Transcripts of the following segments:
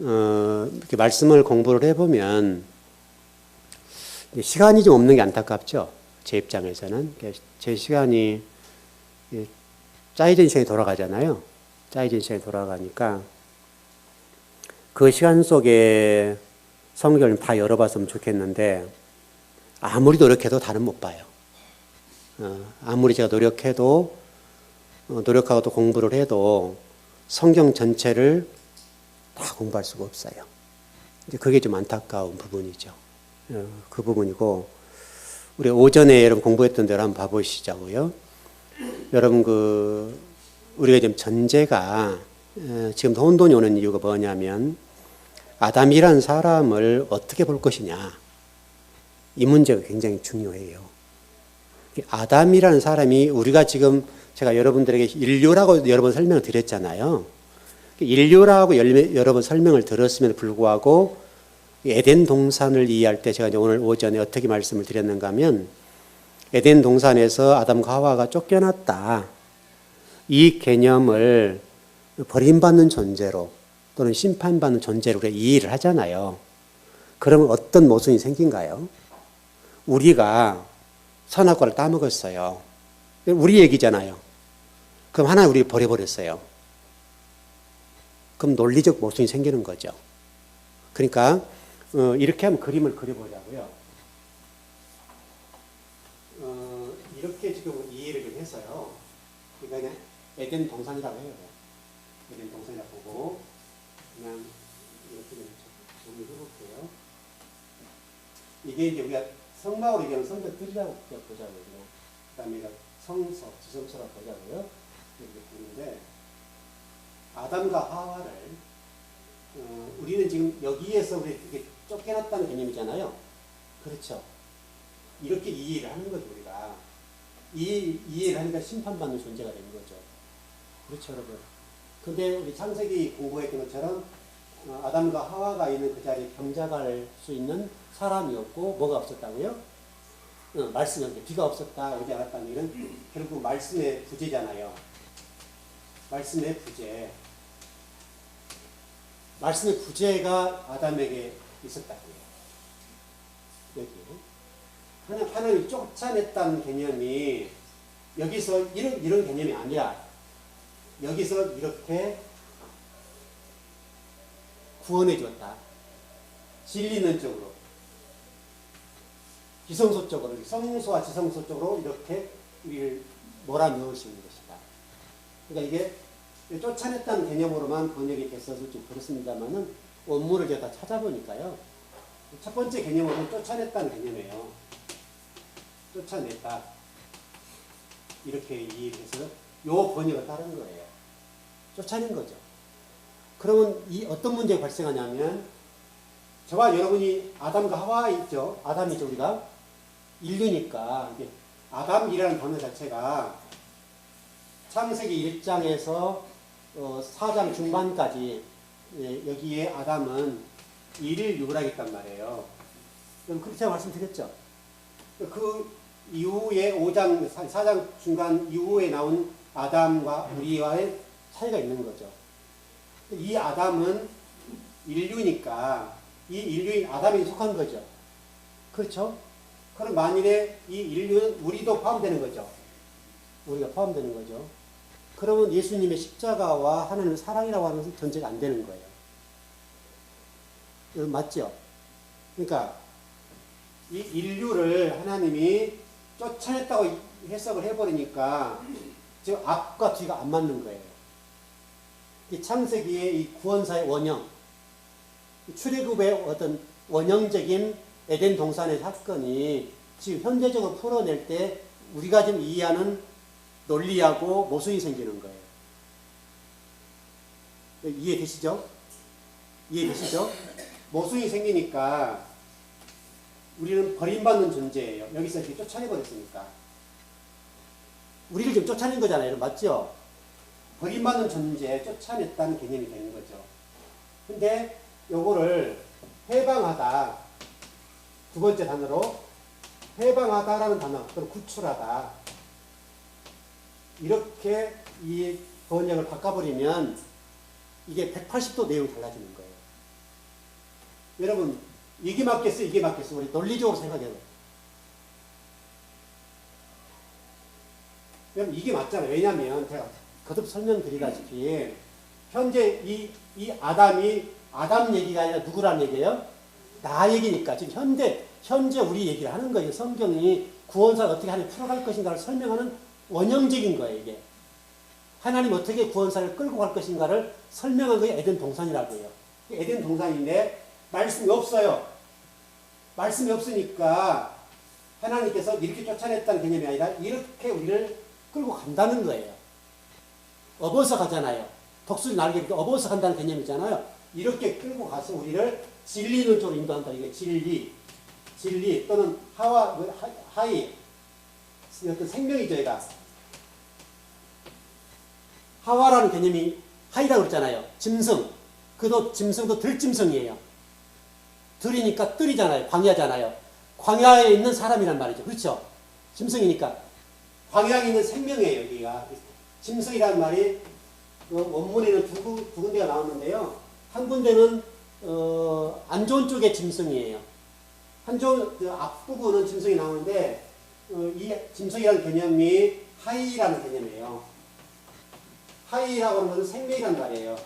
이렇게 말씀을 공부를 해보면 시간이 좀 없는 게 안타깝죠. 제 입장에서는. 제 시간이 짜여진 시간이 돌아가잖아요. 짜여진 시간이 돌아가니까 그 시간 속에 성경을 다 열어봤으면 좋겠는데 아무리 노력해도 다는 못 봐요. 아무리 제가 노력해도 노력하고 또 공부를 해도 성경 전체를 다 공부할 수가 없어요. 이제 그게 좀 안타까운 부분이죠. 그 부분이고 우리 오전에 여러분 공부했던 대로 한번 봐보시자고요. 여러분 우리가 지금 전제가 지금 혼돈이 오는 이유가 뭐냐면 아담이란 사람을 어떻게 볼 것이냐 이 문제가 굉장히 중요해요. 아담이라는 사람이 우리가 지금 제가 여러분들에게 인류라고 여러 번 설명을 드렸잖아요. 인류라고 여러 번 설명을 들었음에도 불구하고 에덴 동산을 이해할 때 제가 오늘 오전에 어떻게 말씀을 드렸는가 하면 에덴 동산에서 아담과 하와가 쫓겨났다. 이 개념을 버림받는 존재로 또는 심판받는 존재로 우리가 이해를 하잖아요. 그러면 어떤 모순이 생긴가요? 우리가 선악과를 따먹었어요. 우리 얘기잖아요. 그럼 하나님 우리를 버려버렸어요. 그럼 논리적 모순이 생기는 거죠. 그러니까 이렇게 한번 그림을 그려보자고요. 이렇게 지금 이해를 좀 해서요. 그러니까 그냥 에덴 동산이라고 해요. 에덴 동산이라고 보고 그냥 이렇게 좀 정리해볼게요. 이게 이제 우리가 성막으로 얘기하면 성벽들이라고 보자고요. 그 다음에 성소, 지성소라고 보자고요. 이렇게 보는데 아담과 하와를 우리는 지금 여기에서 우리 이렇게 쫓겨났다는 개념이잖아요. 그렇죠. 이렇게 이해를 하는 거죠, 우리가. 이해를 하니까 심판받는 존재가 되는 거죠. 그렇죠, 여러분. 근데 우리 창세기 공부했던 것처럼 아담과 하와가 있는 그 자리에 경작할 수 있는 사람이었고 뭐가 없었다고요? 말씀이 비가 없었다, 오지 않았다는 얘기는 결국 말씀의 부재잖아요. 말씀의 부재. 말씀의 부재가 아담에게 있었다고요. 여기. 하나님이 쫓아냈다는 개념이 여기서 이런 개념이 아니라 여기서 이렇게 구원해 줬다. 진리는 쪽으로. 지성소 쪽으로, 성소와 지성소 쪽으로 이렇게 우리를 몰아넣으시는 것이다. 그러니까 이게 쫓아냈다는 개념으로만 번역이 됐어서 좀 그렇습니다만은 원문을 제가 다 찾아보니까요. 첫 번째 개념으로는 쫓아냈다는 개념이에요. 쫓아냈다. 이렇게 이해해서 요 번역을 따른 거예요. 쫓아낸 거죠. 그러면 어떤 문제가 발생하냐면 저와 여러분이 아담과 하와 있죠. 아담이죠, 우리가. 인류니까 이게 아담이라는 단어 자체가 창세기 1장에서 4장 중반까지 여기에 아담은 일을 유발하겠단 말이에요. 그렇게 제가 말씀드렸죠. 그 이후에 5장, 4장 중간 이후에 나온 아담과 우리와의 차이가 있는 거죠. 이 아담은 인류니까 이 인류인 아담에 속한 거죠. 그렇죠? 그럼 만일에 이 인류는 우리도 포함되는 거죠. 우리가 포함되는 거죠. 그러면 예수님의 십자가와 하나님의 사랑이라고 하는 전제가 안 되는 거예요. 맞죠? 그러니까 이 인류를 하나님이 쫓아냈다고 해석을 해버리니까 지금 앞과 뒤가 안 맞는 거예요. 이 창세기의 이 구원사의 원형, 출애굽의 어떤 원형적인 에덴 동산의 사건이 지금 현재적으로 풀어낼 때 우리가 지금 이해하는 논리하고 모순이 생기는 거예요. 이해되시죠? 이해되시죠? 모순이 생기니까 우리는 버림받는 존재예요. 여기서 이렇게 쫓아내버렸으니까. 우리를 지금 쫓아낸 거잖아요. 맞죠? 버림받는 존재, 쫓아냈다는 개념이 되는 거죠. 근데 요거를 해방하다, 두 번째 단어로 해방하다라는 단어, 그럼 구출하다. 이렇게 이 번역을 바꿔버리면 이게 180도 내용이 달라지는 거예요. 여러분, 이게 맞겠어, 이게 맞겠어? 우리 논리적으로 생각해요. 여러분, 이게 맞잖아요. 왜냐면, 제가 거듭 설명드리다시피, 현재 이 아담 얘기가 아니라 누구란 얘기예요? 나 얘기니까. 지금 현재 우리 얘기를 하는 거예요. 성경이 구원사를 어떻게 하나님 풀어갈 것인가를 설명하는 원형적인 거예요, 이게. 하나님 어떻게 구원사를 끌고 갈 것인가를 설명한 게 에덴 동산이라고 해요. 에덴 동산인데, 말씀이 없어요. 말씀이 없으니까, 하나님께서 이렇게 쫓아냈다는 개념이 아니라, 이렇게 우리를 끌고 간다는 거예요. 업어서 가잖아요. 독수리 날개 이렇게 업어서 간다는 개념이잖아요. 이렇게 끌고 가서 우리를 진리는 쪽으로 인도한다. 이게 진리 또는 하이 어떤 생명이죠. 얘가 하와라는 개념이 하이라고 그랬잖아요. 짐승. 짐승도 들짐승이에요. 들이니까 뜰이잖아요. 광야잖아요. 광야에 있는 사람이란 말이죠. 그렇죠? 짐승이니까 광야에 있는 생명이에요. 여기가 짐승이라는 말이 원문에는 두 군데가 나오는데요. 한 군데는 안 좋은 쪽의 짐승이에요. 앞부분은 짐승이 나오는데 이 짐승이라는 개념이 하이라는 개념이에요. 하이라고 하는 것은 생명이란 말이에요.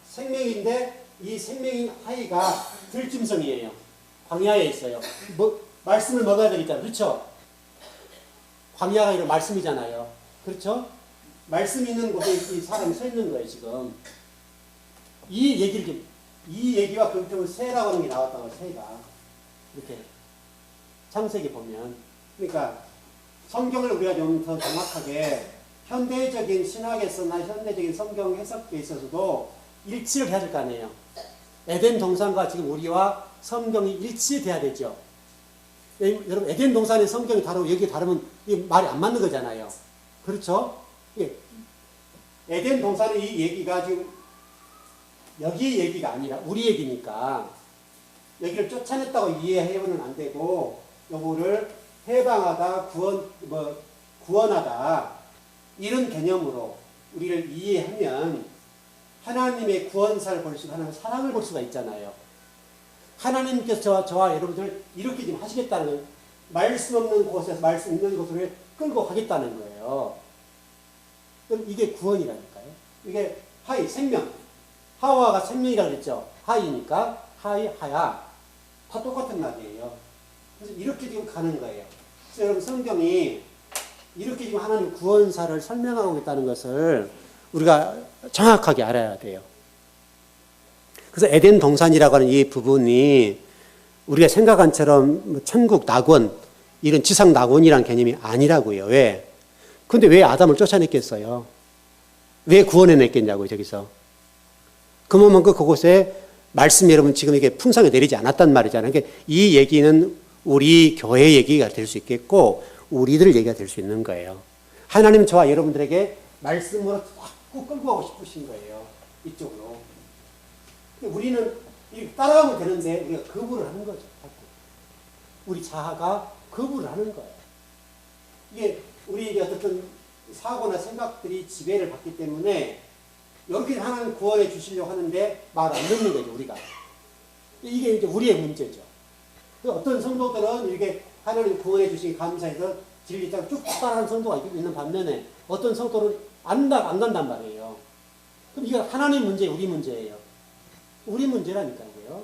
생명인데 이 생명인 하이가 들짐승이에요. 광야에 있어요. 말씀을 먹어야 되겠잖아요. 그렇죠? 광야가 이런 말씀이잖아요. 그렇죠? 말씀이 있는 곳에 이 사람이 서 있는 거예요, 지금. 이 얘기와 그렇다면 새라고 하는 게 나왔다고, 새가. 이렇게. 창세기 보면. 그러니까, 성경을 우리가 좀 더 정확하게, 현대적인 신학에서나 현대적인 성경 해석에 있어서도 일치를 해야 될 거 아니에요. 에덴 동산과 지금 우리와 성경이 일치돼야 되죠. 여러분, 에덴 동산의 성경이 다르고 여기 다르면 말이 안 맞는 거잖아요. 그렇죠? 에덴 동산의 이 얘기가 지금 여기 얘기가 아니라 우리 얘기니까 여기를 쫓아냈다고 이해해서는 안 되고 요거를 해방하다, 구원하다 이런 개념으로 우리를 이해하면 하나님의 구원사를 볼 수가, 하나님의 사랑을 볼 수가 있잖아요. 하나님께서 저와 여러분들 이렇게 지금 하시겠다는 거예요. 말씀 없는 곳에서 말씀 있는 곳으로 끌고 가겠다는 거예요. 그럼 이게 구원이라니까요. 이게 생명. 하와가 생명이라고 그랬죠. 하이니까 하야. 다 똑같은 말이에요. 그래서 이렇게 지금 가는 거예요. 그래서 여러분 성경이 이렇게 지금 하나님 구원사를 설명하고 있다는 것을 우리가 정확하게 알아야 돼요. 그래서 에덴 동산이라고 하는 이 부분이 우리가 생각한 처럼 천국 낙원, 이런 지상 낙원이라는 개념이 아니라고요. 왜? 근데 왜 아담을 쫓아냈겠어요? 왜 구원해냈겠냐고요, 저기서. 그러면 그곳에 말씀이 여러분 지금 이게 풍성히 내리지 않았단 말이잖아요. 그러니까 이 얘기는 우리 교회 얘기가 될 수 있겠고, 우리들 얘기가 될 수 있는 거예요. 하나님 저와 여러분들에게 말씀으로 자꾸 끌고 가고 싶으신 거예요. 이쪽으로. 우리는 따라가면 되는데 우리가 거부를 하는 거죠. 우리 자아가 거부를 하는 거예요. 이게 우리 어떤 사고나 생각들이 지배를 받기 때문에 이렇게 하나님 구원해 주시려고 하는데 말 안 듣는 거죠, 우리가. 이게 이제 우리의 문제죠. 어떤 성도들은 이렇게 하나님 구원해 주시기 감사해서 진리장 쭉 따라하는 성도가 있는 반면에 어떤 성도는 안 간단 말이에요. 그럼 이게 하나님 문제, 우리 문제예요. 우리 문제라니까요.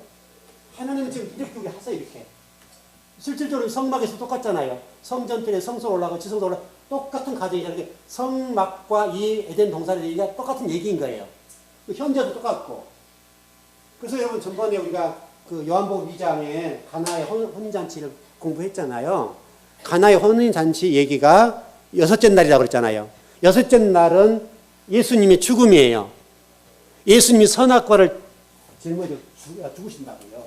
하나님은 지금 이렇게 하세요, 이렇게. 실질적으로 성막에서 똑같잖아요. 성전편에 성소 올라가고 지성소 올라가고 똑같은 과정이잖아요. 성막과 이 에덴 동산의 얘기가 똑같은 얘기인 거예요. 현재도 똑같고. 그래서 여러분 전번에 우리가 그 요한복음 2장에 가나의 혼인잔치를 공부했잖아요. 가나의 혼인잔치 얘기가 여섯째 날이라고 그랬잖아요. 여섯째 날은 예수님의 죽음이에요. 예수님이 선악과를 짊어져 죽으신다고요.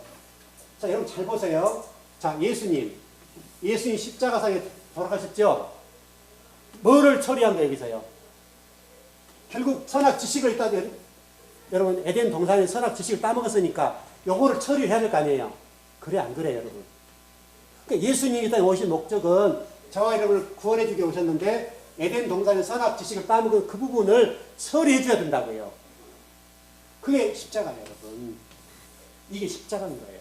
자, 여러분 잘 보세요. 자, 예수님 십자가상에 돌아가셨죠? 뭐를 처리한 거예요, 여기서요? 결국 선악 지식을 있다. 여러분, 에덴 동산에 선악 지식을 따먹었으니까 요거를 처리해야 될 거 아니에요? 그래, 안 그래요, 여러분? 그러니까 예수님이 일단 오신 목적은 저와 여러분을 구원해 주기 오셨는데 에덴 동산의 선악 지식을 따먹은 그 부분을 처리해 줘야 된다고요. 그게 십자가예요, 여러분. 이게 십자가인 거예요.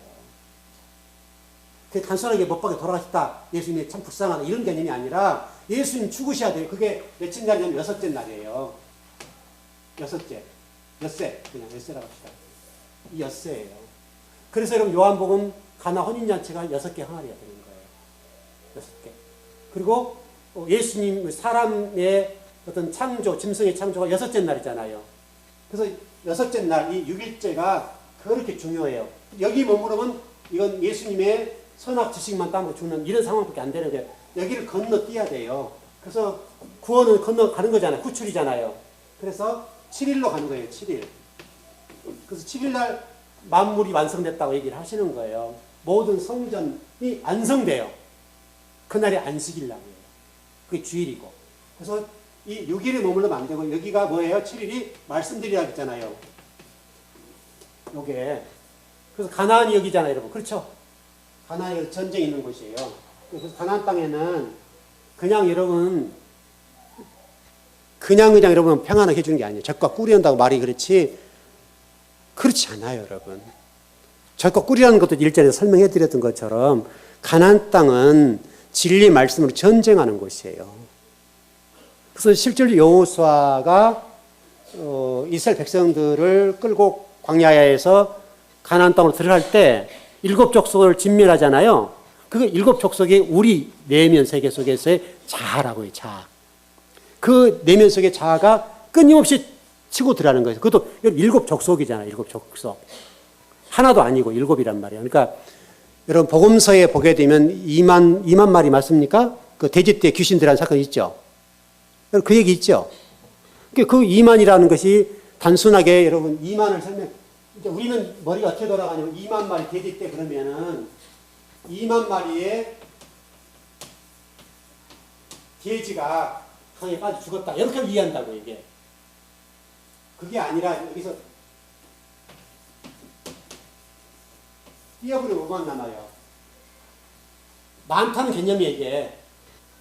그게 단순하게 못 박혀 돌아가셨다. 예수님이 참 불쌍하다. 이런 개념이 아니라 예수님 죽으셔야 돼요. 그게 며칠 날이냐면 여섯째 날이에요. 여섯째. 엿새. 그냥 엿새라고 합시다. 이 엿새예요. 그래서 여러분 요한복음 가나 혼인잔치가 6개 항아리가 되는 거예요. 6개. 그리고 예수님 사람의 어떤 창조, 짐승의 창조가 6째 날이잖아요. 그래서 6째 날, 이 6일째가 그렇게 중요해요. 여기 머무르면 이건 예수님의 선악 지식만 따먹어 죽는 이런 상황밖에 안 되는 거예요. 여기를 건너뛰어야 돼요. 그래서 구원은 건너가는 거잖아요. 구출이잖아요. 그래서 7일로 가는 거예요. 7일. 그래서 7일 날 만물이 완성됐다고 얘기를 하시는 거예요. 모든 성전이 완성돼요. 그날이 안식일 날이에요. 그게 주일이고. 그래서 이 6일에 머물러면 안 되고 여기가 뭐예요? 7일이 말씀드리라고 했잖아요. 요게. 그래서 가나안이 여기잖아요, 여러분. 그렇죠? 가나안이 전쟁이 있는 곳이에요. 그래서 가나안 땅에는 그냥 여러분 여러분 평안하게 해주는 게 아니에요. 적과 꿀이온다고 말이 그렇지 않아요, 여러분. 적과 꿀이라는 것도 일전에 설명해 드렸던 것처럼 가나안 땅은 진리 말씀으로 전쟁하는 곳이에요. 그래서 실제로 여호수아가 이스라엘 백성들을 끌고 광야에서 가나안 땅으로 들어갈 때 7족속을 진멸하잖아요. 그 7족속이 우리 내면 세계 속에서의 자아라고 해요. 자아. 그 내면 속의 자아가 끊임없이 치고 들어가는 거예요. 그것도 7족속이잖아요. 7족속. 하나도 아니고 7이란 말이에요. 그러니까 여러분 복음서에 보게 되면 2만 마리 맞습니까? 그 돼지떼 귀신 들어간 사건 있죠. 그 얘기 있죠. 그 2만이라는 것이 단순하게 여러분 2만을 설명. 이제 우리는 머리가 어떻게 돌아가냐면 2만 마리 돼지떼 그러면은 2만 마리의 돼지가 강에 빠져 죽었다. 이렇게 이해한다고 이게. 그게 아니라 여기서 뛰어버리면 5만 남아요. 많다는 개념이 이게.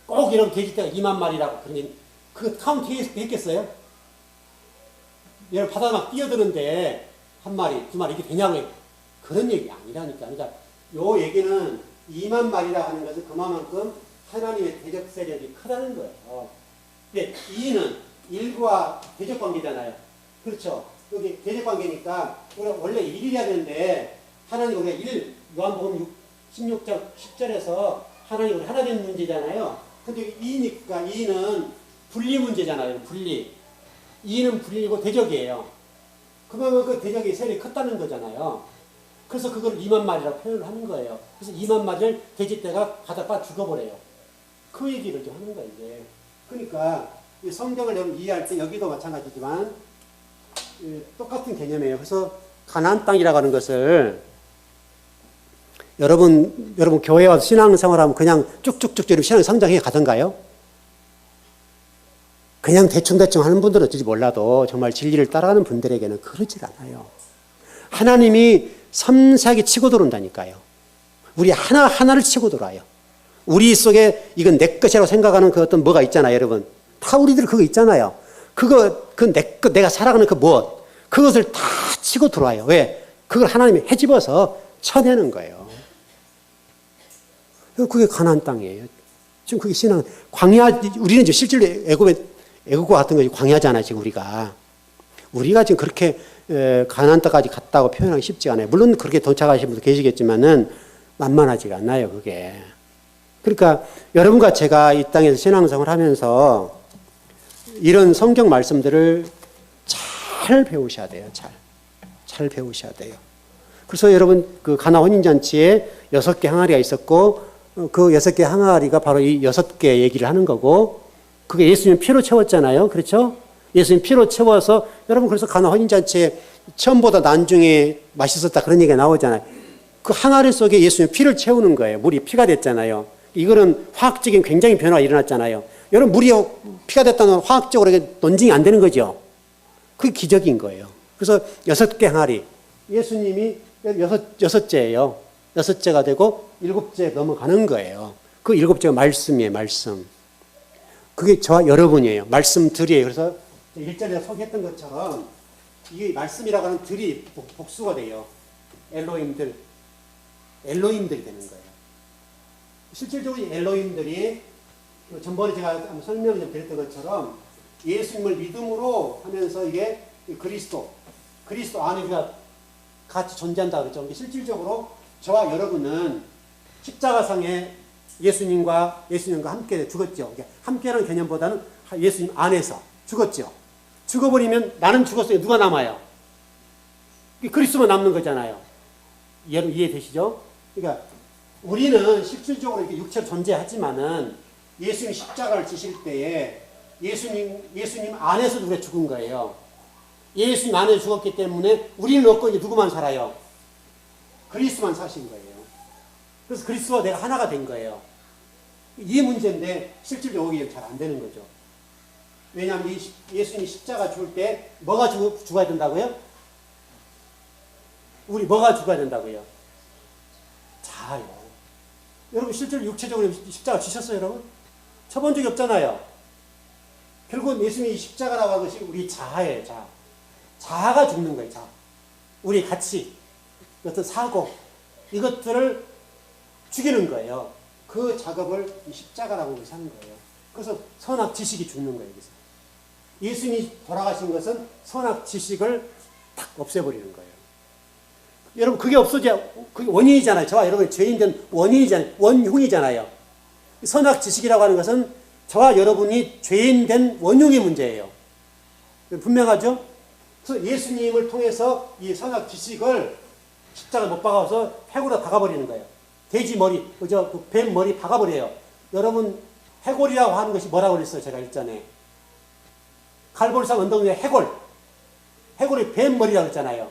꼭 이런 돼지떼가 2만 마리라고. 그러니 그 카운트 했겠어요? 얘를 바다 막 뛰어드는데 한 마리, 두 마리 이게 되냐고. 그런 얘기 아니라니까. 그러니까 요 얘기는 2만 마리라 하는 것은 그만큼 하나님의 대적 세력이 크다는 거예요. 근데 2는 1과 대적 관계잖아요. 그렇죠? 여기 대적 관계니까 우리가 원래 1이어야 되는데 하나님 우리가 1, 요한복음 16장 10절에서 하나님 우리 하나 된 문제잖아요. 근데 2니까 2는 분리 문제잖아요. 분리. 2는 분리고 대적이에요. 그러면 그 대적의 세력이 컸다는 거잖아요. 그래서 그걸 2만 마리라고 표현을 하는 거예요. 그래서 2만 마리를 돼지떼가 바다가 죽어버려요. 그 얘기를 좀 하는 거예요, 이제. 그러니까 이 성경을 여러분 이해할 때 여기도 마찬가지지만 똑같은 개념이에요. 그래서 가나안 땅이라고 하는 것을 여러분 교회 와서 신앙생활하면 그냥 쭉쭉쭉 신앙이 성장해 가던가요? 그냥 대충대충 하는 분들은 어찌 몰라도 정말 진리를 따라가는 분들에게는 그러질 않아요. 하나님이 섬세하게 치고 들어온다니까요. 우리 하나하나를 치고 들어와요. 우리 속에 이건 내 것이라고 생각하는 그 어떤 뭐가 있잖아요, 여러분. 다 우리들 그거 있잖아요. 내가 살아가는 그 무엇. 그것을 다 치고 들어와요. 왜? 그걸 하나님이 헤집어서 쳐내는 거예요. 그게 가나안 땅이에요. 지금 그게 신앙, 광야, 우리는 이제 실제로 애국과 같은 것이 광야잖아요, 지금 우리가 지금 그렇게 가나안 땅까지 갔다고 표현하기 쉽지 않아요. 물론 그렇게 도착하신 분도 계시겠지만은 만만하지가 않아요, 그게. 그러니까 여러분과 제가 이 땅에서 신앙생활을 하면서 이런 성경 말씀들을 잘 배우셔야 돼요. 잘 배우셔야 돼요. 그래서 여러분 그 가나 혼인잔치에 6개 항아리가 있었고 그 6개 항아리가 바로 이 6개 얘기를 하는 거고 그게 예수님 피로 채웠잖아요. 그렇죠? 예수님 피로 채워서 여러분 그래서 가나 혼인잔치에 처음보다 나중에 맛있었다 그런 얘기가 나오잖아요. 그 항아리 속에 예수님 피를 채우는 거예요. 물이 피가 됐잖아요. 이거는 화학적인 굉장히 변화가 일어났잖아요. 여러분 물이 피가 됐다는 화학적으로 논증이 안 되는 거죠. 그게 기적인 거예요. 그래서 6개 항아리. 예수님이 여섯째예요. 6째가 되고 7째 넘어가는 거예요. 그 7째가 말씀이에요. 말씀. 그게 저와 여러분이에요. 말씀들이에요. 그래서 1절에 소개했던 것처럼 이게 말씀이라고 하는 들이 복수가 돼요. 엘로힘들이 되는 거예요. 실질적으로 이 엘로힘들이 전번에 제가 한번 설명을 좀 드렸던 것처럼 예수님을 믿음으로 하면서 이게 그리스도 안에 우리가 같이 존재한다 그랬죠. 실질적으로 저와 여러분은 십자가상에 예수님과 함께 죽었죠. 함께라는 개념보다는 예수님 안에서 죽었죠. 죽어버리면 나는 죽었어요. 누가 남아요? 그리스도만 남는 거잖아요. 이해되시죠? 그러니까 우리는 실질적으로 이렇게 육체로 존재하지만은 예수님 십자가를 지실 때에 예수님 안에서 우리가 죽은 거예요. 예수님 안에 죽었기 때문에 우리는 없고 이제 누구만 살아요? 그리스도만 사신 거예요. 그래서 그리스도와 내가 하나가 된 거예요. 이 문제인데 실질적으로 이게 잘 안 되는 거죠. 왜냐하면 예수님이 십자가 죽을 때 뭐가 죽어야 된다고요? 우리 뭐가 죽어야 된다고요? 자아요. 여러분 실제로 육체적으로 십자가 지셨어요, 여러분? 쳐본 적이 없잖아요. 결국은 예수님이 십자가라고 하는 것이 우리 자아예요, 자아. 자아가 죽는 거예요, 자아. 우리 가치, 어떤 사고, 이것들을 죽이는 거예요. 그 작업을 이 십자가라고 하는 거예요. 그래서 선악 지식이 죽는 거예요, 여기서. 예수님이 돌아가신 것은 선악 지식을 탁 없애버리는 거예요. 여러분, 그게 없어져야, 그게 원인이잖아요. 저와 여러분이 죄인된 원인이잖아요. 원흉이잖아요. 선악 지식이라고 하는 것은 저와 여러분이 죄인된 원흉의 문제예요. 분명하죠? 그래서 예수님을 통해서 이 선악 지식을 십자가 못 박아서 해골에 박아버리는 거예요. 돼지 머리, 뱀 머리 박아버려요. 여러분, 해골이라고 하는 것이 뭐라고 그랬어요? 제가 일전에. 갈보리산 언덕 위에 해골이 뱀 머리라고 했잖아요.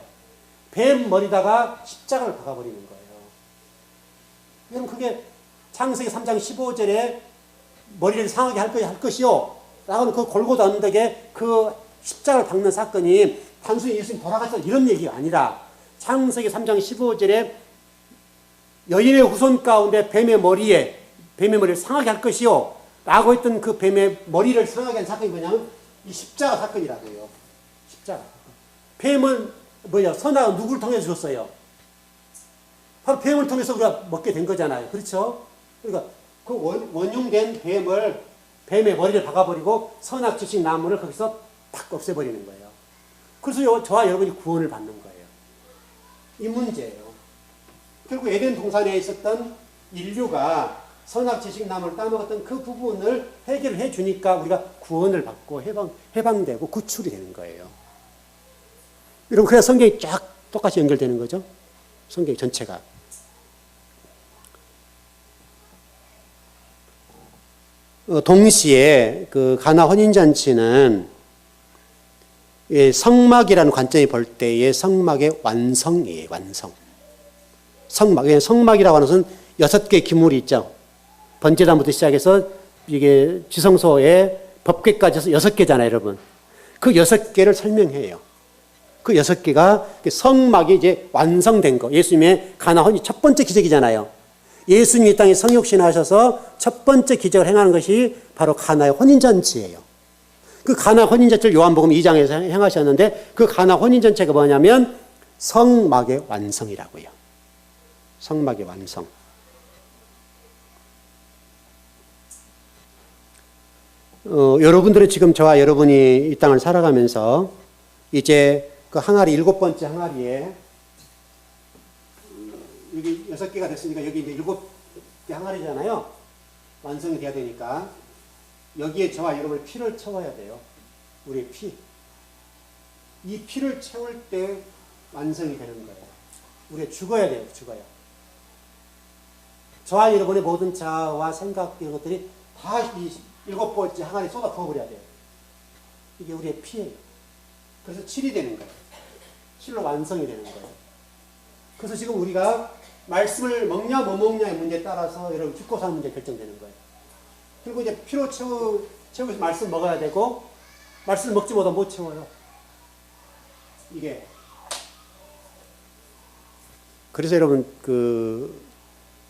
뱀 머리다가 십자가를 박아버리는 거예요. 여러분, 그게 창세기 3장 15절에 머리를 상하게 할 것이요. 라고 그 골고다 언덕에 그 십자가를 박는 사건이 단순히 예수님 돌아갔다 이런 얘기가 아니라 창세기 3장 15절에 여인의 후손 가운데 뱀의 머리를 상하게 할 것이요. 라고 했던 그 뱀의 머리를 상하게 한 사건이 뭐냐면 이 십자가 사건이라고요. 십자가. 뱀은 선악은 누구를 통해서 주었어요? 바로 뱀을 통해서 우리가 먹게 된 거잖아요. 그렇죠? 그러니까 그 원흉된 뱀의 머리를 박아버리고 선악 지식 나무를 거기서 탁 없애버리는 거예요. 그래서 저와 여러분이 구원을 받는 거예요. 이 문제예요. 결국 에덴 동산에 있었던 인류가 선악 지식 나무를 따먹었던 그 부분을 해결해 주니까 우리가 구원을 받고 해방되고 구출이 되는 거예요. 여러분, 그래서 성경이 쫙 똑같이 연결되는 거죠. 성경 전체가. 동시에 그 가나 혼인잔치는 성막이라는 관점이 볼 때의 성막의 완성이에요. 완성. 성막이라고 하는 것은 6개의 기물이 있죠. 번제단부터 시작해서 이게 지성소에 법궤까지 해서 6개잖아요, 여러분. 그 6개를 설명해요. 그 6개가 성막이 이제 완성된 거. 예수님의 가나 혼인 첫 번째 기적이잖아요. 예수님이 이 땅에 성육신 하셔서 첫 번째 기적을 행하는 것이 바로 가나의 혼인잔치예요. 그 가나 혼인잔치를 요한복음 2장에서 행하셨는데 그 가나 혼인잔치가 뭐냐면 성막의 완성이라고요. 성막의 완성. 여러분들은 지금 저와 여러분이 이 땅을 살아가면서 이제 그 항아리 7번째 항아리에 여기 6개가 됐으니까 여기 이제 7개 항아리잖아요. 완성이 돼야 되니까 여기에 저와 여러분의 피를 채워야 돼요. 우리의 피. 이 피를 채울 때 완성이 되는 거예요. 우리가 죽어야 돼요. 죽어요. 저와 여러분의 모든 자아와 생각 이런 것들이 다 이 7번째 항아리에 쏟아 부어버려야 돼요. 이게 우리의 피예요. 그래서 7이 되는 거예요. 7로 완성이 되는 거예요. 그래서 지금 우리가 말씀을 먹냐 못 먹냐의 문제에 따라서 여러분 죽고 사는 문제가 결정되는 거예요. 그리고 이제 피로 채우기 위해서 말씀 먹어야 되고 말씀 먹지 못하면 못 채워요. 이게. 그래서 여러분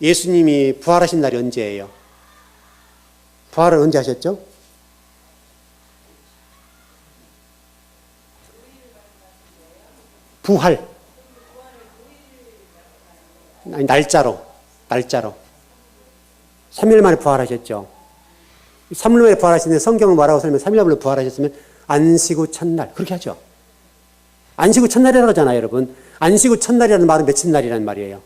예수님이 부활하신 날이 언제예요? 부활을 언제 하셨죠? 부활. 아니, 날짜로. 3일 만에 부활하셨죠. 3일 만에 부활하시는데 성경은 뭐라고 설명해? 3일 만에 부활하셨으면 안식 후 첫날. 그렇게 하죠. 안식 후 첫날이라고 하잖아요, 여러분. 안식 후 첫날이라는 말은 며칠 날이라는 말이에요?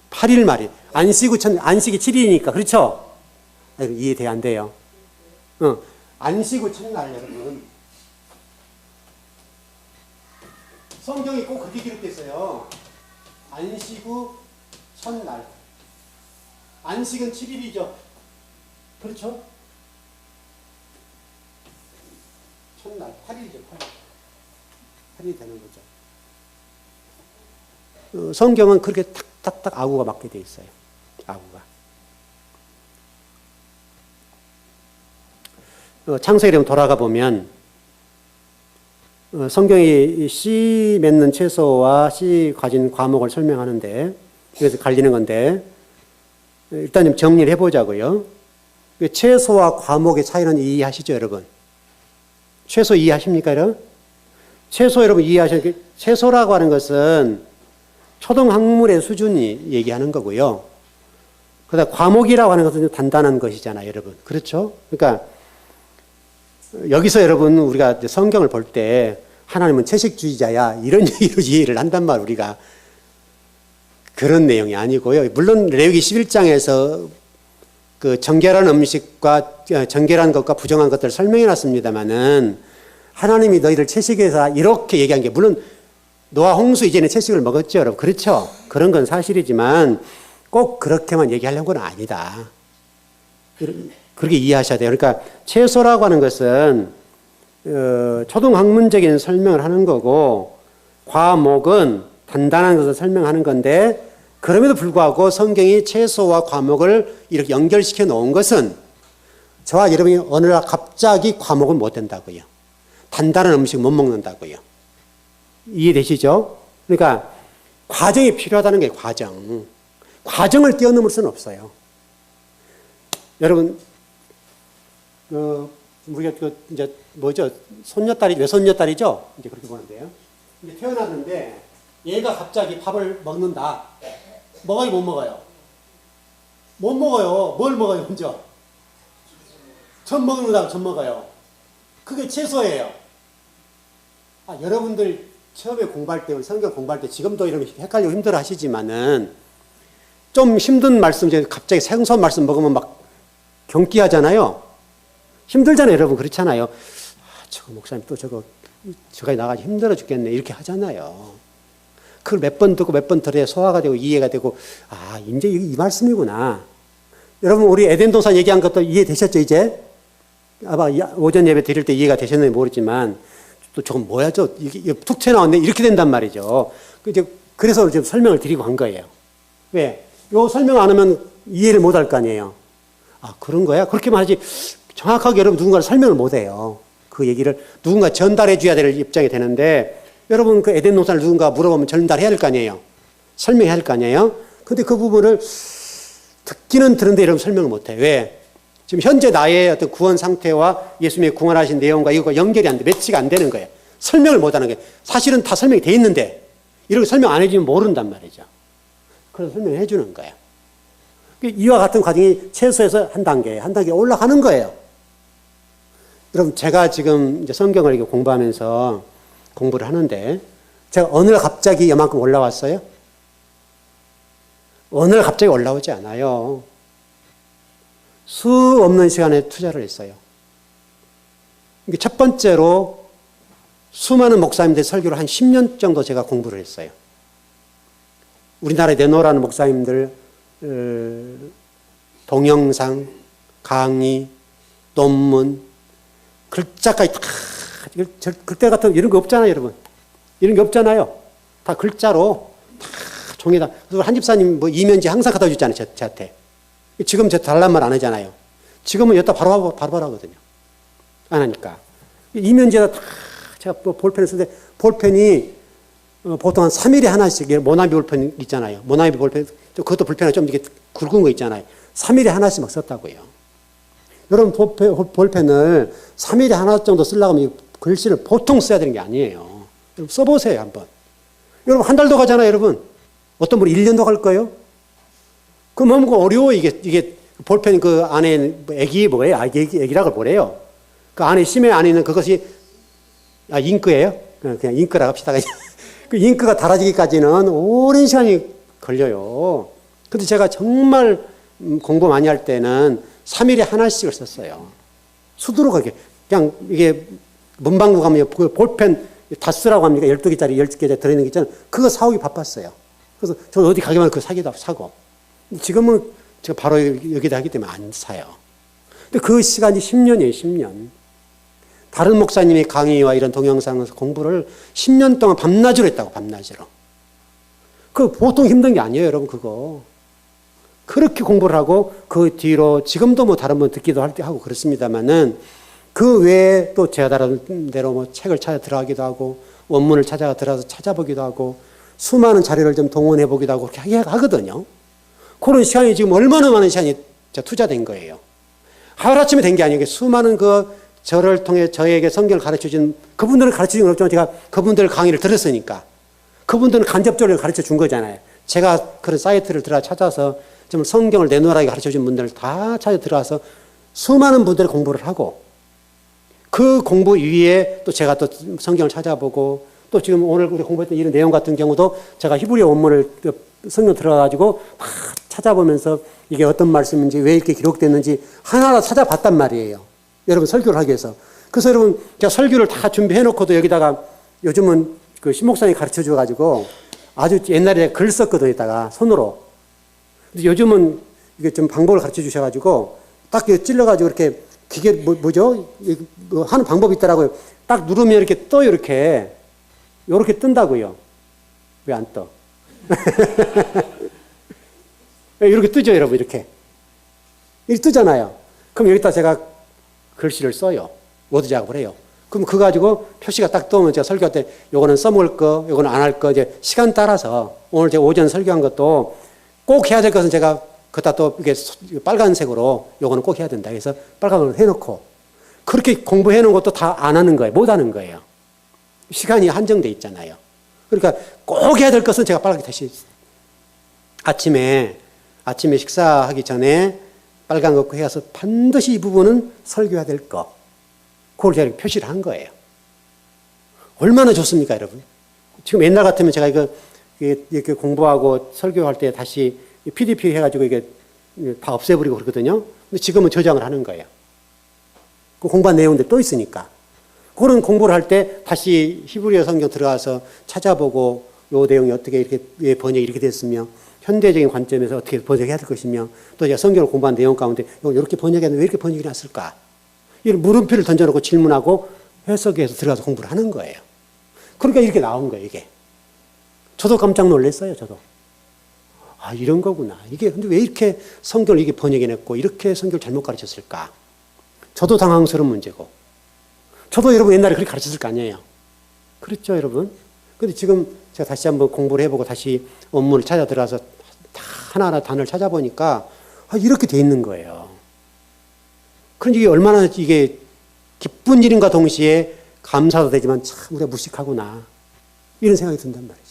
8일 말이. 안식 후 첫날, 안식이 7일이니까. 그렇죠? 이해돼, 안 돼요? 안식 후 첫날, 여러분. 성경이 꼭 그렇게 기록되어 있어요. 안식 후 첫날. 안식은 7일이죠. 그렇죠? 첫날, 8일이죠, 8일. 8일이 되는 거죠. 성경은 그렇게 탁탁탁 아구가 맞게 돼 있어요. 아구가. 창세기에 돌아가 보면 성경이 씨 맺는 채소와 씨 가진 과목을 설명하는데 그래서 갈리는 건데 일단 좀 정리를 해보자고요. 채소와 과목의 차이는 이해하시죠, 여러분? 채소 이해하십니까, 여러분? 채소 여러분 이해하시죠? 채소라고 하는 것은 초등학문의 수준이 얘기하는 거고요. 그다음 과목이라고 하는 것은 단단한 것이잖아요, 여러분. 그렇죠? 그러니까 여기서 여러분 우리가 성경을 볼 때 하나님은 채식주의자야 이런 얘기로 이해를 한단 말 우리가 그런 내용이 아니고요. 물론 레위기 11장에서 그 정결한 음식과 정결한 것과 부정한 것들을 설명해 놨습니다만은 하나님이 너희를 채식해서 이렇게 얘기한 게 물론 노아 홍수 이전에 채식을 먹었죠, 여러분. 그렇죠? 그런 건 사실이지만 꼭 그렇게만 얘기하려는 건 아니다. 그렇게 이해하셔야 돼요. 그러니까 채소라고 하는 것은 초등학문적인 설명을 하는 거고 과목은 단단한 것을 설명하는 건데 그럼에도 불구하고 성경이 채소와 과목을 이렇게 연결시켜 놓은 것은 저와 여러분이 어느 날 갑자기 과목을 못 된다고요. 단단한 음식 못 먹는다고요. 이해되시죠? 그러니까 과정이 필요하다는 게 과정. 과정을 뛰어넘을 수는 없어요. 여러분, 우리가 이제 뭐죠? 손녀딸이 외손녀딸이죠? 이제 그렇게 보는데요. 이제 태어났는데 얘가 갑자기 밥을 먹는다. 먹어요, 못 먹어요? 못 먹어요. 뭘 먹어요, 먼저? 전 먹는다고 전 먹어요. 그게 채소예요. 여러분들 처음에 공부할 때, 성경 공부할 때 지금도 이런 헷갈리고 힘들어 하시지만은 좀 힘든 말씀, 갑자기 생소한 말씀 먹으면 막 경기하잖아요. 힘들잖아요, 여러분. 그렇잖아요. 저거 목사님 또 저까지 나가기 힘들어 죽겠네. 이렇게 하잖아요. 그걸 몇 번 듣고 몇 번 들어야 소화가 되고 이해가 되고, 이제 이 말씀이구나. 여러분, 우리 에덴 동산 얘기한 것도 이해되셨죠, 이제? 아마 오전 예배 드릴 때 이해가 되셨는지 모르지만, 또 저건 뭐야, 이게 툭 튀어나왔네. 이렇게 된단 말이죠. 그래서 지금 설명을 드리고 한 거예요. 왜? 요 설명 안 하면 이해를 못 할 거 아니에요. 그런 거야? 그렇게만 하지. 정확하게 여러분 누군가를 설명을 못 해요. 그 얘기를 누군가 전달해 줘야 될 입장이 되는데, 여러분 그 에덴 동산을 누군가 물어보면 전달해야 할 거 아니에요. 설명해야 할 거 아니에요. 근데 그 부분을 듣기는 듣는데 여러분 설명을 못 해요. 왜? 지금 현재 나의 어떤 구원 상태와 예수님의 구원하신 내용과 이거가 연결이 안 돼. 매치가 안 되는 거예요. 설명을 못 하는 거예요. 사실은 다 설명이 돼 있는데, 이렇게 설명 안 해주면 모른단 말이죠. 그래서 설명을 해주는 거예요. 이와 같은 과정이 최소에서 한 단계 올라가는 거예요. 여러분, 제가 지금 이제 성경을 이렇게 공부하면서 공부를 하는데, 제가 어느 날 갑자기 이만큼 올라왔어요? 어느 날 갑자기 올라오지 않아요. 수 없는 시간에 투자를 했어요. 첫 번째로 수많은 목사님들 설교를 한 10년 정도 제가 공부를 했어요. 우리나라에 내놓으라는 목사님들 동영상, 강의, 논문, 글자까지 다, 그때 같은 이런 거 없잖아요, 여러분. 이런 게 없잖아요. 다 글자로, 다 종이다. 그래서 한 집사님 뭐 이면지 항상 갖다 주잖아요, 저한테. 지금 저 달란 말 안 하잖아요. 지금은 여기다 바로 하거든요. 안 하니까. 이면지에다 다 제가 볼펜을 쓰는데, 볼펜이 보통 한 3일에 하나씩, 모나미 볼펜 있잖아요. 모나미 볼펜, 그것도 볼펜이 좀 이렇게 굵은 거 있잖아요. 3일에 하나씩 막 썼다고요. 여러분, 볼펜을 3일에 하나 정도 쓰려고 하면 글씨를 보통 써야 되는 게 아니에요. 여러분, 써보세요, 한번. 여러분, 한 달도 가잖아요, 여러분. 어떤 분은 1년도 갈 거예요. 그럼 너무 어려워. 이게 볼펜 그 안에 액이 뭐예요? 액이라고 뭐래요? 그 안에 심해 안에 있는 그것이 잉크예요? 그냥 잉크라고 합시다. 그 잉크가 달아지기까지는 오랜 시간이 걸려요. 근데 제가 정말 공부 많이 할 때는 3일에 하나씩을 썼어요. 수두로 그냥 이게 문방구 가면 그 볼펜 다스라고 합니까? 12개짜리 10개짜리 들어있는 게 있잖아요. 그거 사오기 바빴어요. 그래서 저 어디 가기만 그거 사기도 사고. 지금은 제가 바로 여기다 하기 때문에 안 사요. 근데 그 시간이 10년이에요, 10년. 다른 목사님이 강의와 이런 동영상에서 공부를 10년 동안 밤낮으로 했다고, 밤낮으로. 그 보통 힘든 게 아니에요, 여러분, 그거. 그렇게 공부를 하고 그 뒤로 지금도 뭐 다른 분 듣기도 할 때 하고 그렇습니다만은 그 외에 또 제가 다른 대로 뭐 책을 찾아 들어가기도 하고 원문을 들어가서 찾아보기도 하고 수많은 자료를 좀 동원해 보기도 하고 그렇게 하거든요. 그런 시간이 지금 얼마나 많은 시간이 투자된 거예요. 하루아침에 된 게 아니에요. 수많은 저를 통해 저에게 성경을 가르쳐 준 그분들은 가르쳐 준 건 없지만 제가 그분들 강의를 들었으니까 그분들은 간접적으로 가르쳐 준 거잖아요. 제가 그런 사이트를 들어가 찾아서 좀 성경을 내놓으라고 가르쳐 준 분들을 다 찾아 들어가서 수많은 분들의 공부를 하고 그 공부 위에 또 제가 또 성경을 찾아보고 또 지금 오늘 우리 공부했던 이런 내용 같은 경우도 제가 히브리어 원문을 성경 들어가가지고 막 찾아보면서 이게 어떤 말씀인지 왜 이렇게 기록됐는지 하나하나 찾아봤단 말이에요. 여러분 설교를 하기 위해서. 그래서 여러분 제가 설교를 다 준비해놓고도 여기다가 요즘은 그 신목사님이 가르쳐 줘가지고 아주 옛날에 글 썼거든요. 이따가 손으로. 요즘은 이게 좀 방법을 가르쳐 주셔가지고 딱 찔러가지고 이렇게 기계 뭐죠? 하는 방법이 있더라고요. 딱 누르면 이렇게 떠요. 이렇게 뜬다고요. 왜 안 떠? 이렇게 뜨죠, 여러분. 이렇게 뜨잖아요. 그럼 여기다 제가 글씨를 써요. 워드 작업을 해요. 그럼 그거 가지고 표시가 딱 뜨면 제가 설교할 때 요거는 써먹을 거, 요거는 안 할 거, 이제 시간 따라서 오늘 제가 오전 설교한 것도 꼭 해야 될 것은 제가 그다 또 이게 빨간색으로 요거는 꼭 해야 된다. 그래서 빨간색으로 해놓고 그렇게 공부해 놓은 것도 다 안 하는 거예요. 못 하는 거예요. 시간이 한정돼 있잖아요. 그러니까 꼭 해야 될 것은 제가 빨갛게 다시 아침에 식사하기 전에 빨간 거 해서 반드시 이 부분은 설교해야 될 거. 그걸 제가 표시를 한 거예요. 얼마나 좋습니까, 여러분? 지금 옛날 같으면 제가 이렇게 공부하고 설교할 때 다시 PDP 해가지고 이게 다 없애버리고 그러거든요. 근데 지금은 저장을 하는 거예요. 그 공부한 내용들 또 있으니까. 그런 공부를 할 때 다시 히브리어 성경 들어가서 찾아보고 요 내용이 어떻게 이렇게 왜 번역이 이렇게 됐으며 현대적인 관점에서 어떻게 번역해야 될 것이며 또 제가 성경을 공부한 내용 가운데 이렇게 번역했는데 왜 이렇게 번역이 났을까? 이런 물음표를 던져놓고 질문하고 해석해서 들어가서 공부를 하는 거예요. 그러니까 이렇게 나온 거예요, 이게. 저도 깜짝 놀랐어요, 저도. 아, 이런 거구나. 이게 근데 왜 이렇게 성경을 이게 번역해냈고 이렇게 성경을 잘못 가르쳤을까? 저도 당황스러운 문제고. 저도 여러분 옛날에 그렇게 가르쳤을 거 아니에요. 그렇죠, 여러분? 근데 지금 제가 다시 한번 공부를 해보고 다시 원문을 찾아 들어가서 다 하나하나 단어를 찾아보니까 이렇게 돼 있는 거예요. 그런데 이게 얼마나 이게 기쁜 일인가 동시에 감사도 되지만 참 우리가 무식하구나. 이런 생각이 든단 말이죠.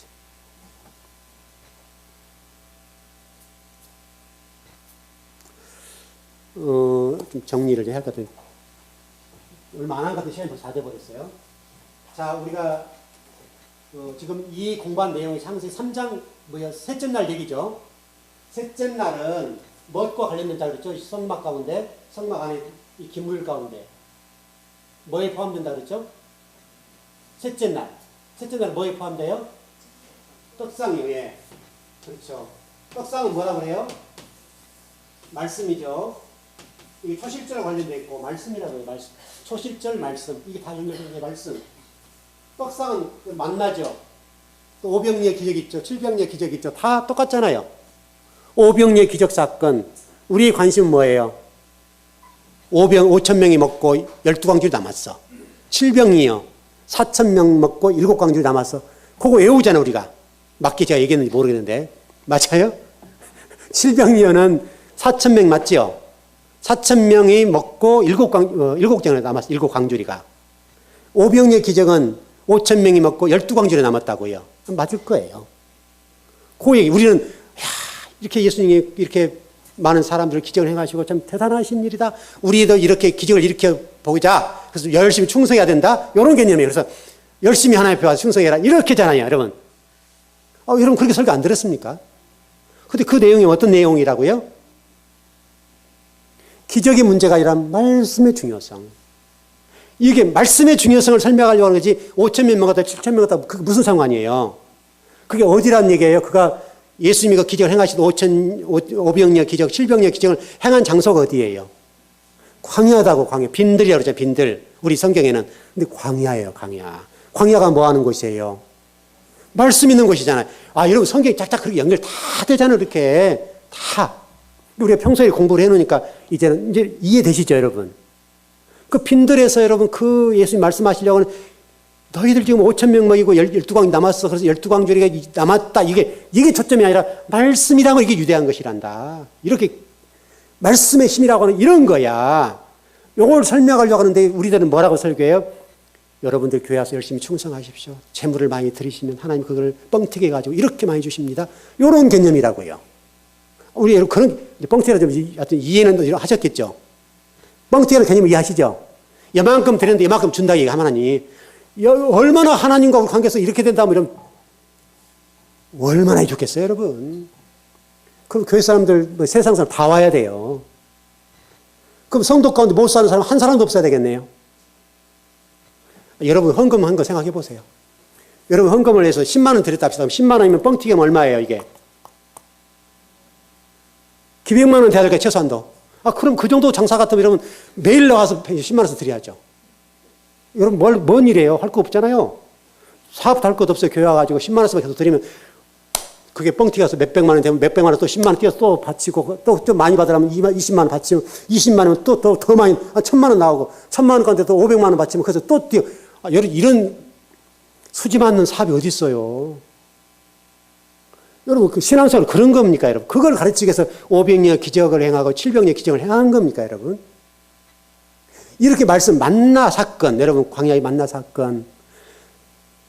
좀 정리를 해야 할 것 같아요. 얼마 안 한 것 같은 시간이 벌써 다 돼버렸어요. 자, 우리가 지금 이 공부한 내용이 창세기 3장 셋째 날 얘기죠. 셋째 날은 무엇과 관련된다 그랬죠? 성막 가운데, 성막 안에 이 기물 가운데 뭐에 포함된다 그랬죠? 셋째 날. 셋째 날 뭐에 포함돼요? 떡상이요. 예. 그렇죠. 떡상은 뭐라 그래요? 말씀이죠. 이게 초실절 관련되어 있고 말씀이라고 해요. 말씀. 초실절 말씀. 이게 다 연결된 게 말씀. 떡상은 만나죠. 또 오병리의 기적 있죠. 칠병리의 기적 있죠. 다 똑같잖아요. 오병리의 기적 사건. 우리의 관심은 뭐예요? 5,000명이 먹고 12광주리 남았어. 칠병이요. 4,000명 먹고 7광주리 남았어. 그거 외우잖아, 우리가. 맞게 제가 얘기했는지 모르겠는데. 맞아요? 칠병이요는 4,000명 맞죠? 4,000명이 먹고 7장에 남았어. 7광주리가. 오병리의 기적은 5,000명이 먹고 12광주리 남았다고요. 맞을 거예요. 그 얘기. 우리는 야, 이렇게 예수님이 이렇게 많은 사람들을 기적을 행하시고 참 대단하신 일이다. 우리도 이렇게 기적을 일으켜 보자. 그래서 열심히 충성해야 된다. 이런 개념이에요. 그래서 열심히 하나님 앞에 와서 충성해라. 이렇게잖아요, 여러분. 여러분 그렇게 설교 안 들었습니까? 근데 그 내용이 어떤 내용이라고요? 기적의 문제가 아니라 말씀의 중요성. 이게 말씀의 중요성을 설명하려고 하는 거지 5천 몇 명 갔다 7천 명 갔다 그게 무슨 상관이에요? 그게 어디란 얘기예요? 그가 예수님이 그 기적을 행하시던 5병력 기적, 7병력 기적을 행한 장소가 어디예요? 광야다고, 광야. 빈들이라고 그러죠, 빈들. 우리 성경에는. 근데 광야예요, 광야. 광야가 뭐 하는 곳이에요? 말씀 있는 곳이잖아요. 여러분 성경이 짝짝 그렇게 연결 다 되잖아요, 이렇게. 다. 우리가 평소에 공부를 해놓으니까 이제는 이제 이해되시죠, 여러분? 그 빈들에서 여러분 그 예수님 말씀하시려고는 너희들 지금 5천 명 먹이고 12광 남았어. 그래서 12광 조리가 남았다. 이게 초점이 아니라 말씀이라고 이게 유대한 것이란다. 이렇게 말씀의 힘이라고 하는 이런 거야. 이걸 설명하려고 하는데 우리들은 뭐라고 설교해요? 여러분들 교회 와서 열심히 충성하십시오. 재물을 많이 드리시면 하나님 그걸 뻥튀기 가지고 이렇게 많이 주십니다. 이런 개념이라고요. 우리 여러분 그런 뻥튀기라 좀 하여튼 이해는 하셨겠죠. 뻥튀기라는 개념을 이해하시죠? 이만큼 드렸는데 이만큼 준다 얘기하면 하나님. 얼마나 하나님과 관계에서 이렇게 된다면 이러면 얼마나 좋겠어요, 여러분. 그럼 교회 사람들, 세상 사람 다 와야 돼요. 그럼 성도 가운데 못 사는 사람 한 사람도 없어야 되겠네요. 여러분 헌금한 거 생각해 보세요. 여러분 헌금을 해서 10만 원 드렸다 합시다. 10만 원이면 뻥튀기면 얼마예요, 이게? 기백만 원 돼야 될까요, 최소한도? 그럼 그 정도 장사 같으면 여러분 매일 나가서 10만 원씩 드려야죠. 여러분 뭔 일이에요? 할 거 없잖아요. 사업도 할 것도 없어요. 교회 와가지고 10만 원씩만 계속 드리면 그게 뻥튀기 가서 몇백만 원 되면 몇백만 원 또 10만 원 띄어서 또 바치고 또 많이 받으려면 20만 원 바치면 20만 원이면 또 더 많이 1,000만 원 나오고 1,000만 원 가운데 또 500만 원 바치면 그래서 또 띄어. 여러분 이런 수지 맞는 사업이 어디 있어요? 여러분 그 신앙생활 그런 겁니까, 여러분? 그걸 가르치기 위해서 5병력 기적을 행하고 7병력 기적을 행한 겁니까, 여러분? 이렇게 말씀 만나 사건, 여러분 광야의 만나 사건,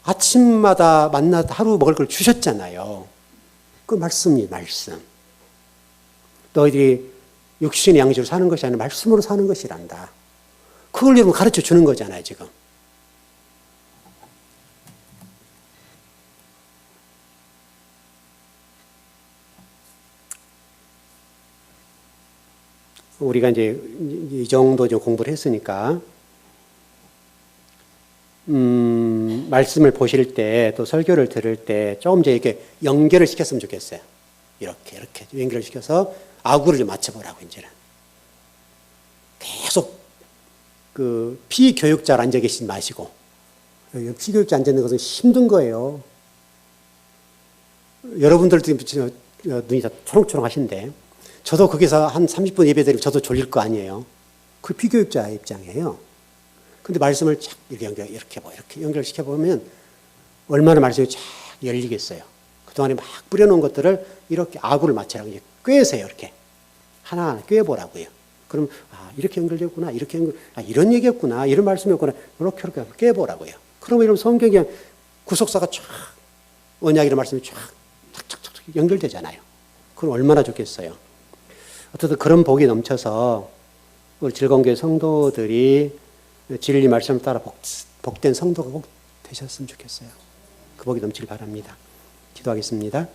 아침마다 만나 하루 먹을 걸 주셨잖아요. 그 말씀이 말씀. 너희들이 육신의 양식으로 사는 것이 아니라 말씀으로 사는 것이란다. 그걸 여러분 가르쳐 주는 거잖아요, 지금. 우리가 이제 이 정도 좀 공부를 했으니까, 말씀을 보실 때 또 설교를 들을 때 조금 이제 이렇게 연결을 시켰으면 좋겠어요. 이렇게 연결을 시켜서 아구를 좀 맞춰보라고, 이제는. 계속 그 피교육자로 앉아 계시지 마시고, 피교육자 앉아 있는 것은 힘든 거예요. 여러분들도 눈이 다 초롱초롱 하신데, 저도 거기서 한 30분 예배드리면 저도 졸릴 거 아니에요. 그 피교육자의 입장이에요. 근데 말씀을 쫙 이렇게 연결시켜보면 얼마나 말씀이 쫙 열리겠어요. 그동안에 막 뿌려놓은 것들을 이렇게 아구를 맞추라고 이제 꿰세요. 이렇게. 하나하나 꿰보라고요. 그럼, 이렇게 연결됐구나. 이런 얘기였구나. 이런 말씀이었구나. 이렇게 꿰보라고요. 그러면 이런 성경에 구속사가 쫙, 언약이라는 말씀이 쫙, 탁탁탁 연결되잖아요. 그럼 얼마나 좋겠어요. 어쨌든 그런 복이 넘쳐서 우리 즐거운교회 성도들이 진리 말씀을 따라 복된 성도가 꼭 되셨으면 좋겠어요. 그 복이 넘치길 바랍니다. 기도하겠습니다.